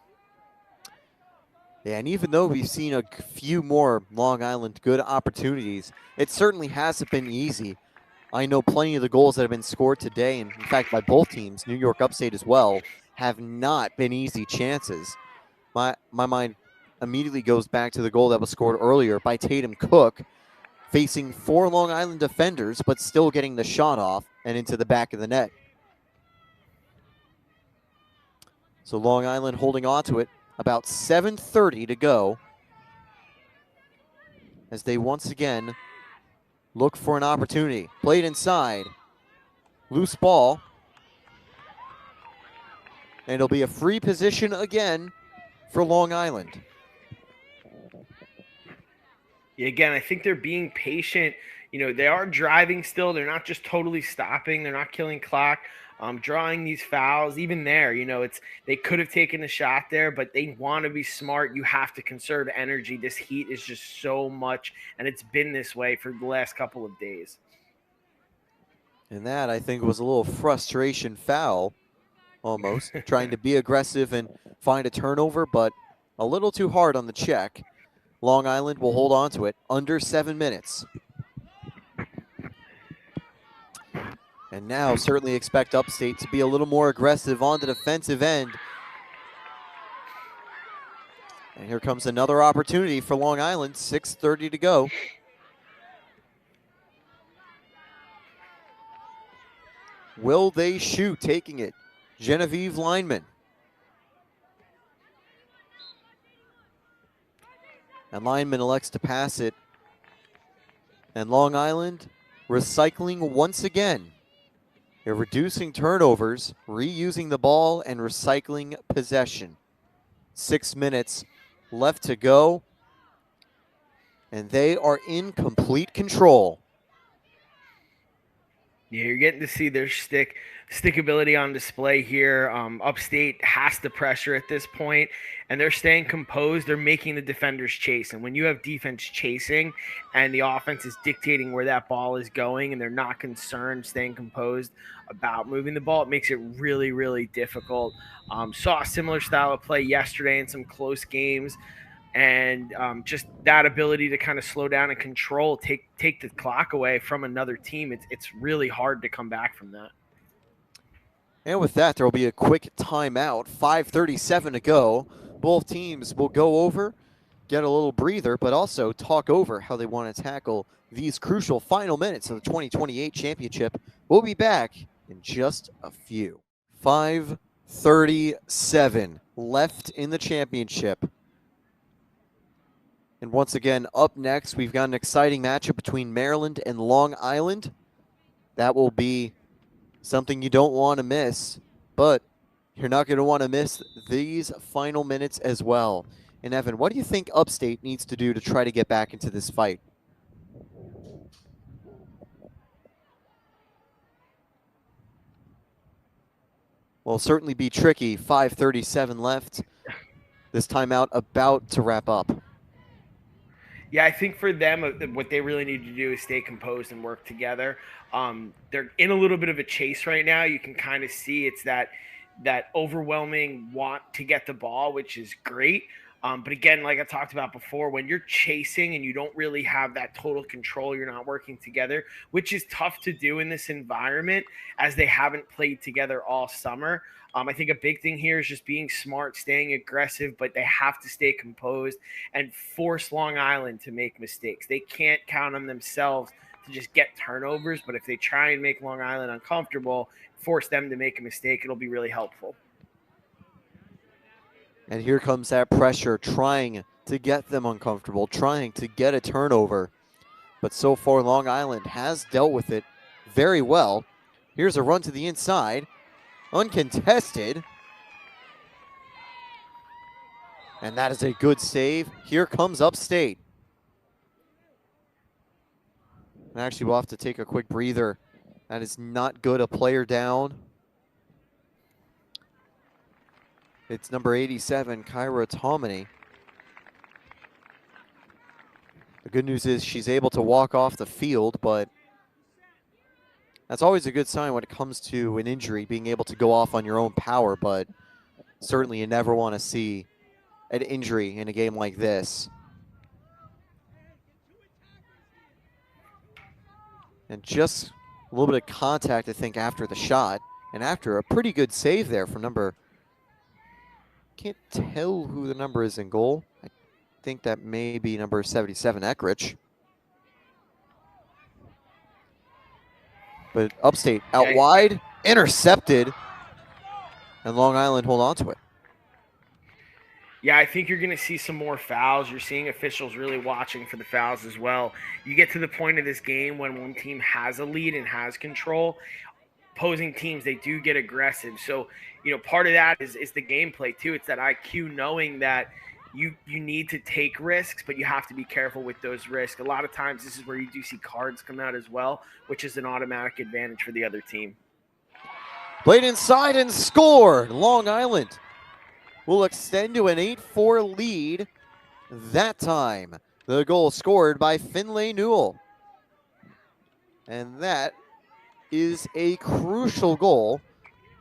Yeah, and even though we've seen a few more Long Island good opportunities, it certainly hasn't been easy. I know plenty of the goals that have been scored today, and in fact by both teams, New York Upstate as well, have not been easy chances. My mind immediately goes back to the goal that was scored earlier by Tatum Cook, facing 4 Long Island defenders, but still getting the shot off and into the back of the net. So Long Island holding on to it. About 7:30 to go as they once again look for an opportunity. Played inside. Loose ball. And it'll be a free position again for Long Island. Yeah, again, I think they're being patient. They are driving still. They're not just totally stopping. They're not killing clock. Drawing these fouls, even there, they could have taken a shot there, but they want to be smart. You have to conserve energy. This heat is just so much, and it's been this way for the last couple of days. And that, I think, was a little frustration foul, almost. Trying to be aggressive and find a turnover, but a little too hard on the check. Long Island will hold on to it under 7 minutes. And now certainly expect Upstate to be a little more aggressive on the defensive end. And here comes another opportunity for Long Island, 6:30 to go. Will they shoot? Taking it, Genevieve Lineman. And Lineman elects to pass it. And Long Island recycling once again. They're reducing turnovers, reusing the ball, and recycling possession. 6 minutes left to go. And they are in complete control. Yeah, you're getting to see their stickability on display here. Upstate has to pressure at this point, and they're staying composed. They're making the defenders chase. And when you have defense chasing and the offense is dictating where that ball is going and they're not concerned, staying composed about moving the ball, it makes it really, really difficult. Saw a similar style of play yesterday in some close games. And just that ability to kind of slow down and control, take the clock away from another team, it's really hard to come back from that. And with that, there will be a quick timeout. 5:37 to go. Both teams will go over, get a little breather, but also talk over how they want to tackle these crucial final minutes of the 2028 championship. We'll be back in just a few. 5:37 left in the championship. And once again, up next, we've got an exciting matchup between Maryland and Long Island. That will be something you don't want to miss, but you're not going to want to miss these final minutes as well. And Evan, what do you think Upstate needs to do to try to get back into this fight? Well, certainly be tricky. 5:37 left. This timeout about to wrap up. Yeah, I think for them, what they really need to do is stay composed and work together. They're in a little bit of a chase right now. You can kind of see it's that overwhelming want to get the ball, which is great. But again, like I talked about before, when you're chasing and you don't really have that total control, you're not working together, which is tough to do in this environment as they haven't played together all summer. I think a big thing here is just being smart, staying aggressive, but they have to stay composed and force Long Island to make mistakes. They can't count on themselves to just get turnovers, but if they try and make Long Island uncomfortable, force them to make a mistake, it'll be really helpful. And here comes that pressure, trying to get them uncomfortable, trying to get a turnover. But so far, Long Island has dealt with it very well. Here's a run to the inside. Uncontested. And that is a good save. Here comes Upstate. And actually, we'll have to take a quick breather. That is not good. A player down. It's number 87, Kyra Tomini. The good news is she's able to walk off the field, but that's always a good sign when it comes to an injury, being able to go off on your own power, but certainly you never want to see an injury in a game like this. And just a little bit of contact, I think, after the shot, and after a pretty good save there from number, can't tell who the number is in goal. I think that may be number 77, Eckrich. But Upstate out wide, intercepted, and Long Island hold on to it. Yeah, I think you're going to see some more fouls. You're seeing officials really watching for the fouls as well. You get to the point of this game when one team has a lead and has control. Opposing teams, they do get aggressive. So, part of that is the gameplay too. It's that IQ, knowing that you need to take risks, but you have to be careful with those risks. A lot of times this is where you do see cards come out as well, which is an automatic advantage for the other team. Played inside and scored. Long Island will extend to an 8-4 lead. That time, the goal scored by Finlay Newell. And that is a crucial goal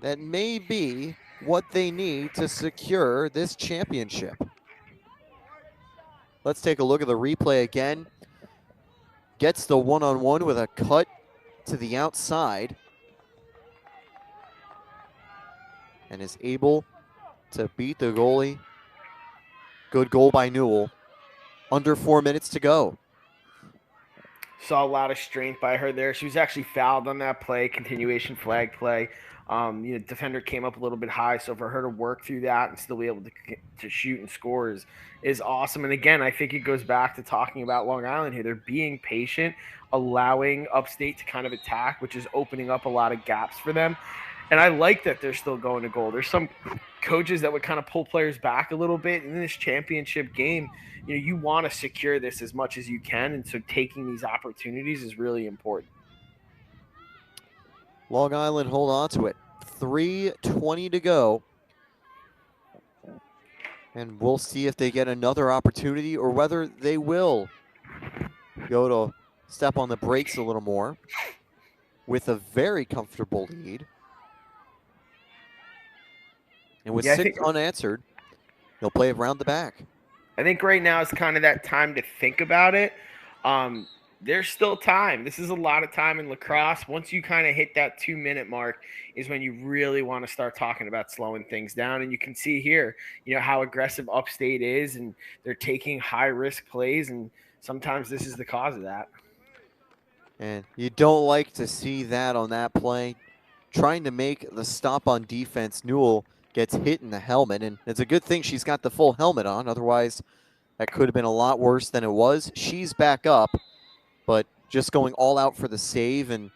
that may be what they need to secure this championship. Let's take a look at the replay again. Gets the one-on-one with a cut to the outside and is able to beat the goalie. Good goal by Newell. Under 4 minutes to go. Saw a lot of strength by her there. She was actually fouled on that play, continuation flag play. Defender came up a little bit high, so for her to work through that and still be able to shoot and score is awesome. And again, I think it goes back to talking about Long Island here. They're being patient, allowing Upstate to kind of attack, which is opening up a lot of gaps for them. And I like that they're still going to goal. There's some coaches that would kind of pull players back a little bit in this championship game. You want to secure this as much as you can, and so taking these opportunities is really important. Long Island hold on to it. 3:20 to go. And we'll see if they get another opportunity or whether they will go to step on the brakes a little more with a very comfortable lead. And with 6 unanswered, they'll play it around the back. I think right now is kind of that time to think about it. There's still time. This is a lot of time in lacrosse. Once you kind of hit that 2-minute mark is when you really want to start talking about slowing things down. And you can see here, how aggressive Upstate is, and they're taking high-risk plays, and sometimes this is the cause of that. And you don't like to see that on that play. Trying to make the stop on defense, Newell gets hit in the helmet, and it's a good thing she's got the full helmet on. Otherwise, that could have been a lot worse than it was. She's back up, but just going all out for the save, and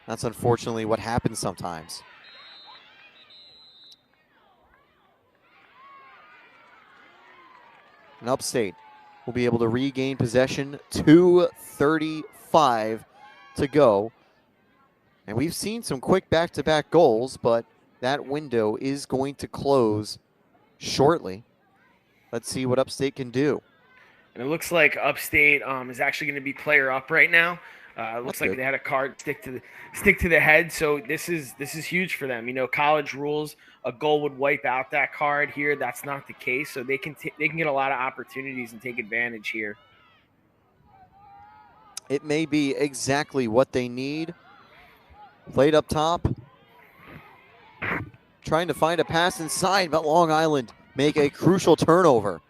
that's unfortunately what happens sometimes. And Upstate will be able to regain possession. 2:35 to go. And we've seen some quick back-to-back goals, but that window is going to close shortly. Let's see what Upstate can do. And it looks like Upstate is actually going to be player up right now. It looks like they had a card stick to the head, so this is huge for them. College rules, a goal would wipe out that card. Here, that's not the case, so they can get a lot of opportunities and take advantage here. It may be exactly what they need. Played up top. Trying to find a pass inside, but Long Island make a crucial turnover.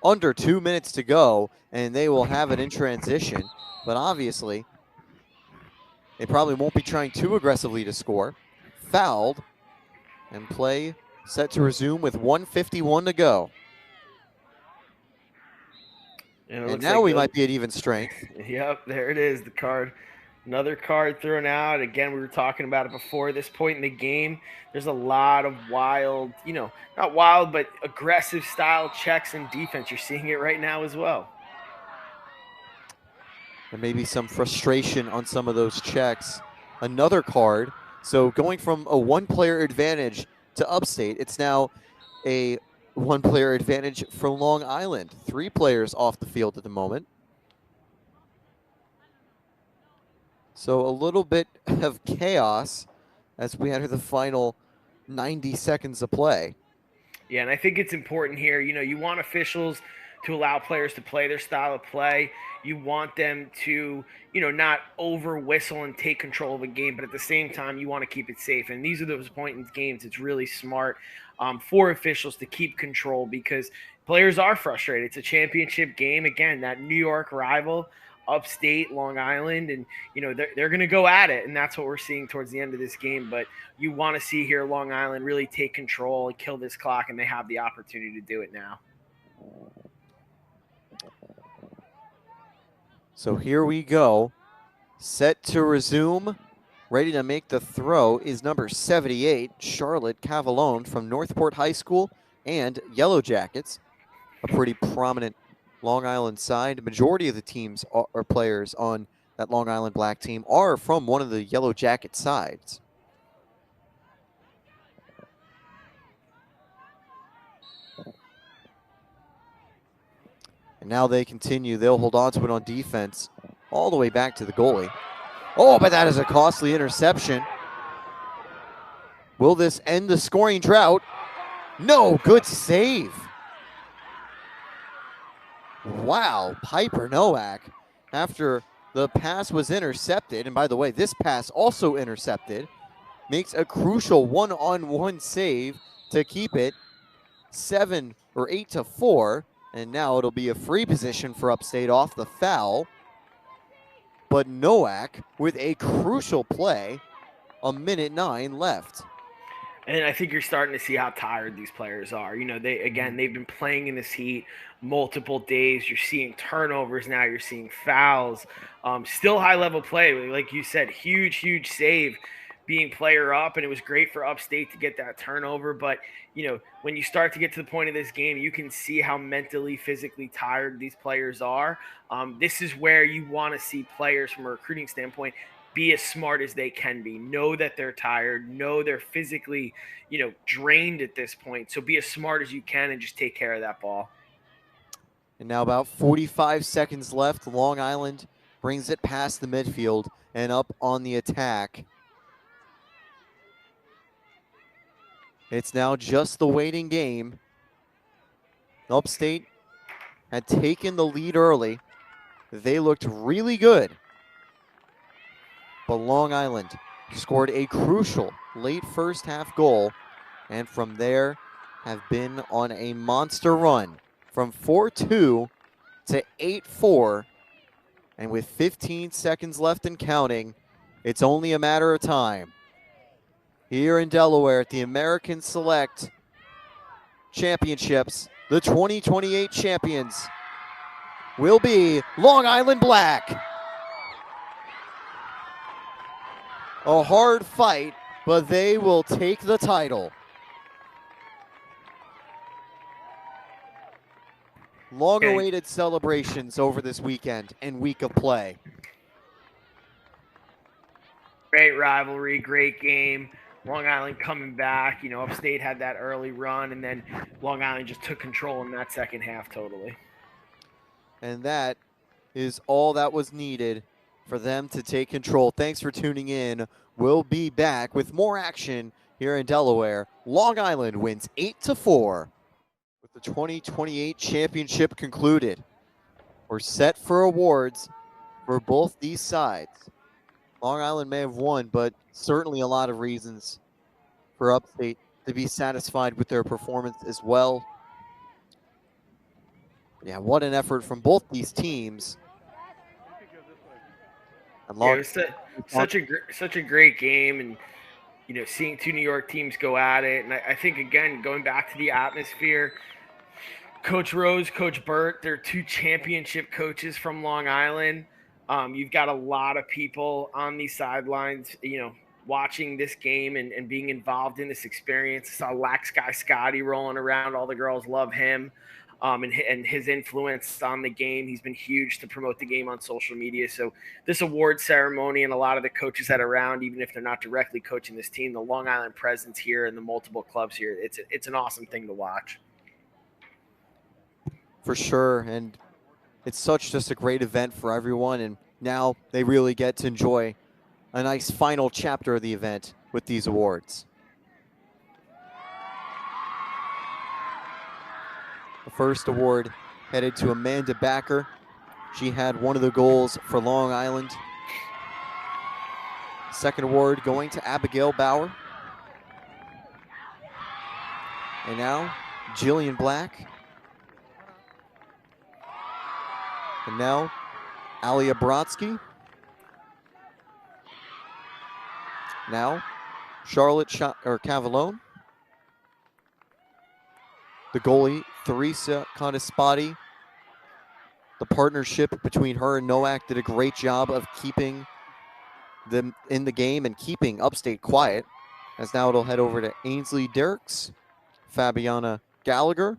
Under 2 minutes to go, and they will have it in transition. But obviously, they probably won't be trying too aggressively to score. Fouled, and play set to resume with 1:51 to go. And now we might be at even strength. Yep, there it is, the card. Another card thrown out. Again, we were talking about it before. This point in the game, there's a lot of wild, not wild, but aggressive style checks and defense. You're seeing it right now as well. There may be some frustration on some of those checks. Another card. So going from a one-player advantage to Upstate, it's now a one-player advantage for Long Island. 3 players off the field at the moment. So a little bit of chaos as we enter the final 90 seconds of play. Yeah, and I think it's important here. You want officials to allow players to play their style of play. You want them to, not over whistle and take control of a game, but at the same time, you want to keep it safe. And these are those points in games it's really smart for officials to keep control, because players are frustrated. It's a championship game. Again, that New York rival, Upstate, Long Island, and they're going to go at it, and that's what we're seeing towards the end of this game. But you want to see here Long Island really take control and kill this clock, and they have the opportunity to do it now. So here we go, set to resume. Ready to make the throw is number 78, Charlotte Cavallone from Northport High School and Yellow Jackets, a pretty prominent Long Island side. The majority of the teams or players on that Long Island Black team are from one of the Yellow Jacket sides. And now they continue. They'll hold on to it on defense all the way back to the goalie. Oh, but that is a costly interception. Will this end the scoring drought? No, good save. Wow, Piper Nowak, after the pass was intercepted, and by the way, this pass also intercepted, makes a crucial one-on-one save to keep it 8-4, and now it'll be a free position for Upstate off the foul. But Nowak with a crucial play, a minute 9 left. And I think you're starting to see how tired these players are. You know, they've been playing in this heat multiple days. You're seeing turnovers now. You're seeing fouls. Still high-level play. Like you said, huge save being player up, and it was great for Upstate to get that turnover. But, you know, when you start to get to the point of this game, you can see how mentally, physically tired these players are. This is where you want to see players from a recruiting standpoint be as smart as they can be. Know that they're tired. Know they're physically, you know, drained at this point. So be as smart as you can and just take care of that ball. And now about 45 seconds left. Long Island brings it past the midfield and up on the attack. It's now just the waiting game. Upstate had taken the lead early. They looked really good. But Long Island scored a crucial late first half goal, and from there have been on a monster run from 4-2 to 8-4. And with 15 seconds left and counting, it's only a matter of time. Here in Delaware at the American Select Championships, the 2028 champions will be Long Island Black. A hard fight, but they will take the title. Long-awaited celebrations over this weekend and week of play. Great rivalry, great game. Long Island coming back. You know, Upstate had that early run, and then Long Island just took control in that second half totally. And that is all that was needed for them to take control. Thanks for tuning in. We'll be back with more action here in Delaware. Long Island wins 8-4 with the 2028 championship concluded. We're set for awards for both these sides. Long Island may have won, but certainly a lot of reasons for Upstate to be satisfied with their performance as well. Yeah, what an effort from both these teams. And it was such a great game, and you know, seeing two New York teams go at it, and I think again going back to the atmosphere. Coach Rose, Coach Burt, they're two championship coaches from Long Island. You've got a lot of people on these sidelines, you know, watching this game and being involved in this experience. I saw Lax Guy Scotty rolling around. All the girls love him. And his influence on the game. He's been huge to promote the game on social media. So this award ceremony and a lot of the coaches that are around, even if they're not directly coaching this team, the Long Island presence here and the multiple clubs here, it's an awesome thing to watch. For sure, and it's just a great event for everyone, and now they really get to enjoy a nice final chapter of the event with these awards. The first award headed to Amanda Backer. She had one of the goals for Long Island. Second award going to Abigail Bauer. And now Jillian Black. And now Alia Brodsky. Now Charlotte Cavallone. The goalie, Theresa Contispati. The partnership between her and Nowak did a great job of keeping them in the game and keeping Upstate quiet. As now it'll head over to Ainsley Derricks, Fabiana Gallagher,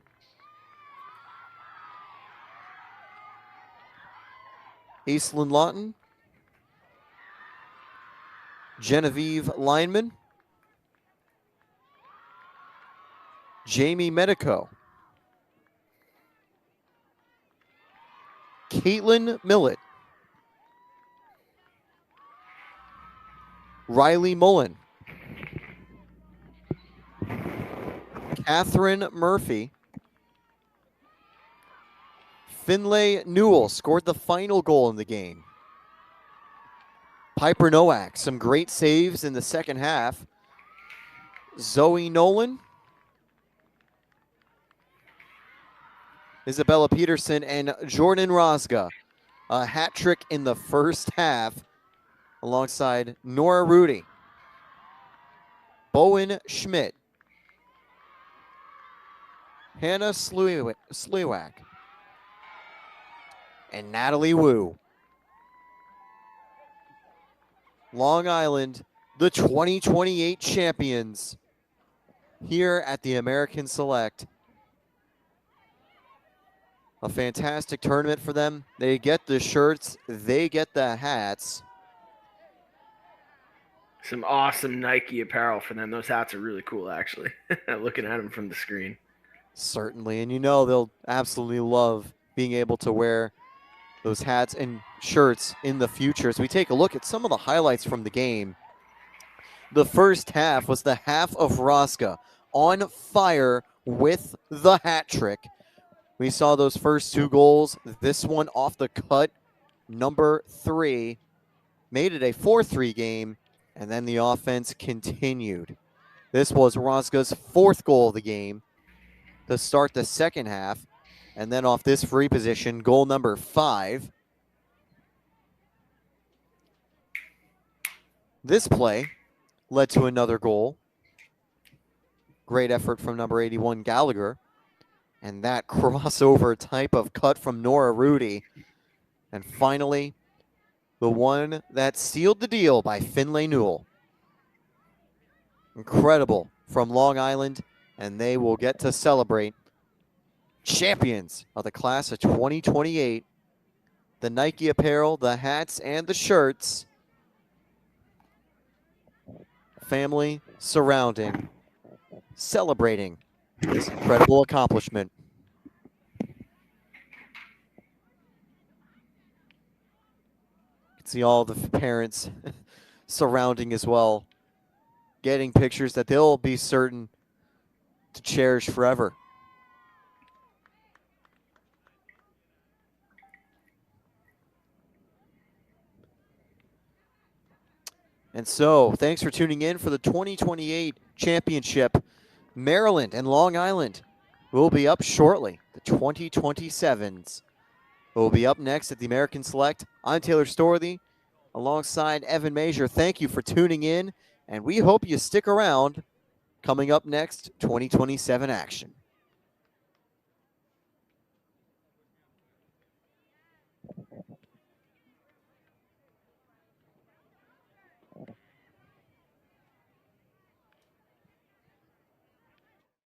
Aislinn Lawton, Genevieve Lineman, Jamie Medico, Caitlin Millett, Riley Mullen, Catherine Murphy, Finlay Newell scored the final goal in the game. Piper Nowak, some great saves in the second half. Zoe Nolan, Isabella Peterson, and Jordan Rosga. A hat trick in the first half alongside Nora Rudy. Bowen Schmidt, Hannah Sluiwak, and Natalie Wu. Long Island, the 2028 champions here at the American Select. A fantastic tournament for them. They get the shirts, they get the hats. Some awesome Nike apparel for them. Those hats are really cool, actually, looking at them from the screen. Certainly, and you know they'll absolutely love being able to wear those hats and shirts in the future. As we take a look at some of the highlights from the game, the first half was the half of Rosca on fire with the hat trick. We saw those first two goals. This one off the cut, number 3, made it a 4-3 game, and then the offense continued. This was Rosca's 4th goal of the game to start the second half. And then off this free position, goal number 5. This play led to another goal. Great effort from number 81, Gallagher. And that crossover type of cut from Nora Rudy. And finally, the one that sealed the deal by Finlay Newell. Incredible from Long Island, and they will get to celebrate champions of the class of 2028. The Nike apparel, the hats, and the shirts. Family surrounding, celebrating this incredible accomplishment. You can see all the parents surrounding as well, getting pictures that they'll be certain to cherish forever. And so, thanks for tuning in for the 2028 championship. Maryland and Long Island will be up shortly. The 2027s will be up next at the American Select. I'm Taylor Storthy alongside Evan Major. Thank you for tuning in, and we hope you stick around. Coming up next, 2027 action.